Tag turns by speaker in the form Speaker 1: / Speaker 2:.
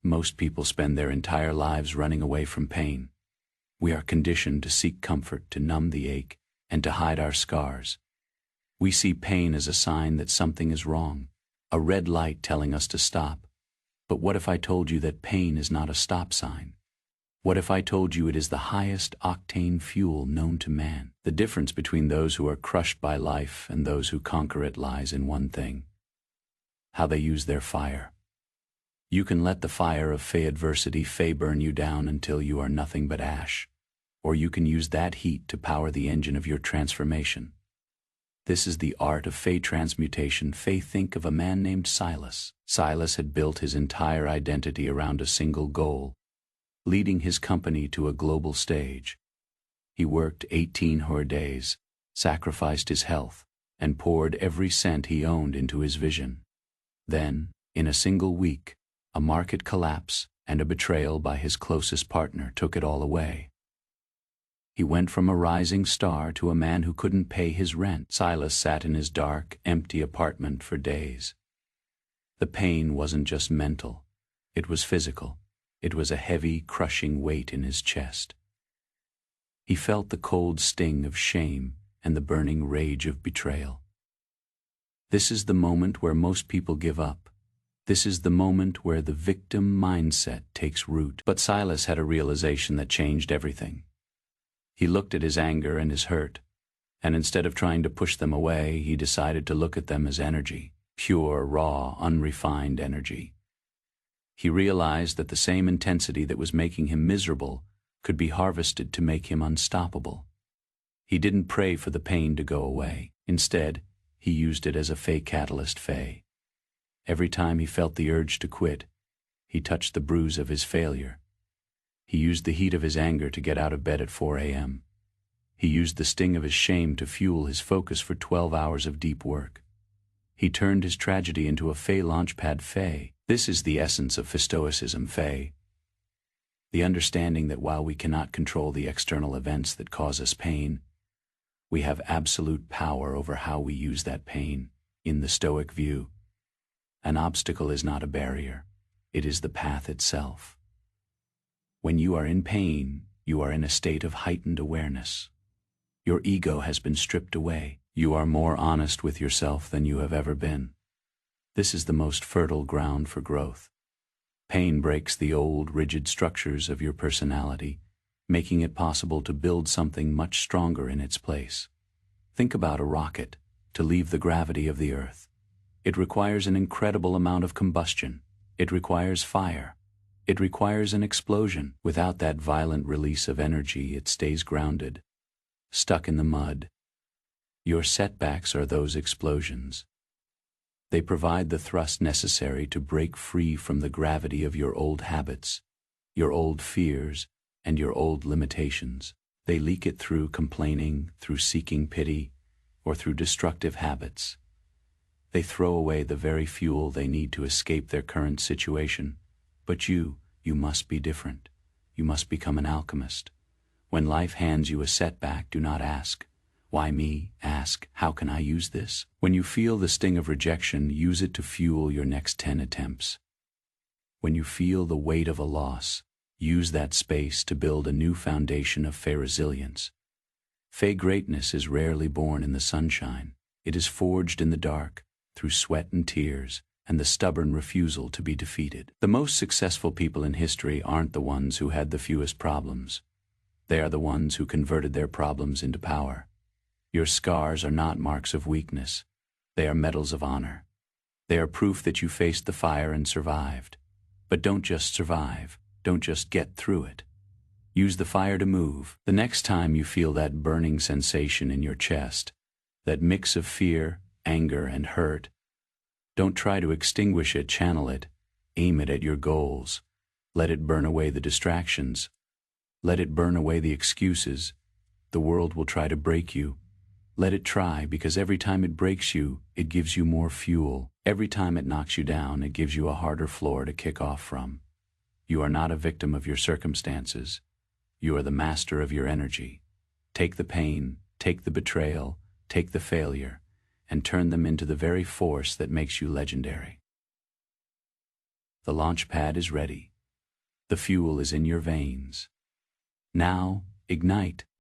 Speaker 1: Most people spend their entire lives running away from pain. We are conditioned to seek comfort, to numb the ache, and to hide our scars. We see pain as a sign that something is wrong, a red light telling us to stop. But what if I told you that pain is not a stop sign? What if I told you it is the highest octane fuel known to man? The difference between those who are crushed by life and those who conquer it lies in one thing: how they use their fire. You can let the fire of adversity burn you down until you are nothing but ash, or you can use that heat to power the engine of your transformation. This is the art of transmutation. Think of a man named Silas. Silas had built his entire identity around a single goal: leading his company to a global stage. He worked 18-hour days, sacrificed his health, and poured every cent he owned into his vision. Then, in a single week, a market collapse and a betrayal by his closest partner took it all away. He went from a rising star to a man who couldn't pay his rent. Silas sat in his dark, empty apartment for days. The pain wasn't just mental, it was physical. It was a heavy, crushing weight in his chest. He felt the cold sting of shame and the burning rage of betrayal. This is the moment where most people give up. This is the moment where the victim mindset takes root. But Silas had a realization that changed everything. He looked at his anger and his hurt, and instead of trying to push them away, he decided to look at them as energy, pure, raw, unrefined energy. He realized that the same intensity that was making him miserable could be harvested to make him unstoppable. He didn't pray for the pain to go away. Instead, he used it as a catalyst. Every time he felt the urge to quit, he touched the bruise of his failure. He used the heat of his anger to get out of bed at 4 a.m. He used the sting of his shame to fuel his focus for 12 hours of deep work. He turned his tragedy into a Launchpad. This is the essence of Stoicism. The understanding that while we cannot control the external events that cause us pain, we have absolute power over how we use that pain. In the Stoic view, an obstacle is not a barrier, it is the path itself. When you are in pain, you are in a state of heightened awareness. Your ego has been stripped away. You are more honest with yourself than you have ever been. This is the most fertile ground for growth. Pain breaks the old, rigid structures of your personality, making it possible to build something much stronger in its place. Think about a rocket. To leave the gravity of the earth, it requires an incredible amount of combustion. It requires fire. It requires an explosion. Without that violent release of energy, it stays grounded, stuck in the mud. Your setbacks are those explosions. They provide the thrust necessary to break free from the gravity of your old habits, your old fears, and your old limitations. They leak it through complaining, through seeking pity, or through destructive habits. They throw away the very fuel they need to escape their current situation. But you must be different. You must become an alchemist. When life hands you a setback, do not ask, "Why me?" Ask, "How can I use this?" When you feel the sting of rejection, use it to fuel your next 10 attempts. When you feel the weight of a loss, use that space to build a new foundation of resilience. Greatness is rarely born in the sunshine. It is forged in the dark, through sweat and tears, and the stubborn refusal to be defeated. The most successful people in history aren't the ones who had the fewest problems. They are the ones who converted their problems into power. Your scars are not marks of weakness. They are medals of honor. They are proof that you faced the fire and survived. But don't just survive. Don't just get through it. Use the fire to move. The next time you feel that burning sensation in your chest, that mix of fear, anger, and hurt, don't try to extinguish it, channel it. Aim it at your goals. Let it burn away the distractions. Let it burn away the excuses. The world will try to break you. Let it try, because every time it breaks you, it gives you more fuel. Every time it knocks you down, it gives you a harder floor to kick off from. You are not a victim of your circumstances. You are the master of your energy. Take the pain, take the betrayal, take the failure, and turn them into the very force that makes you legendary. The Launchpad is ready. The fuel is in your veins. Now, ignite.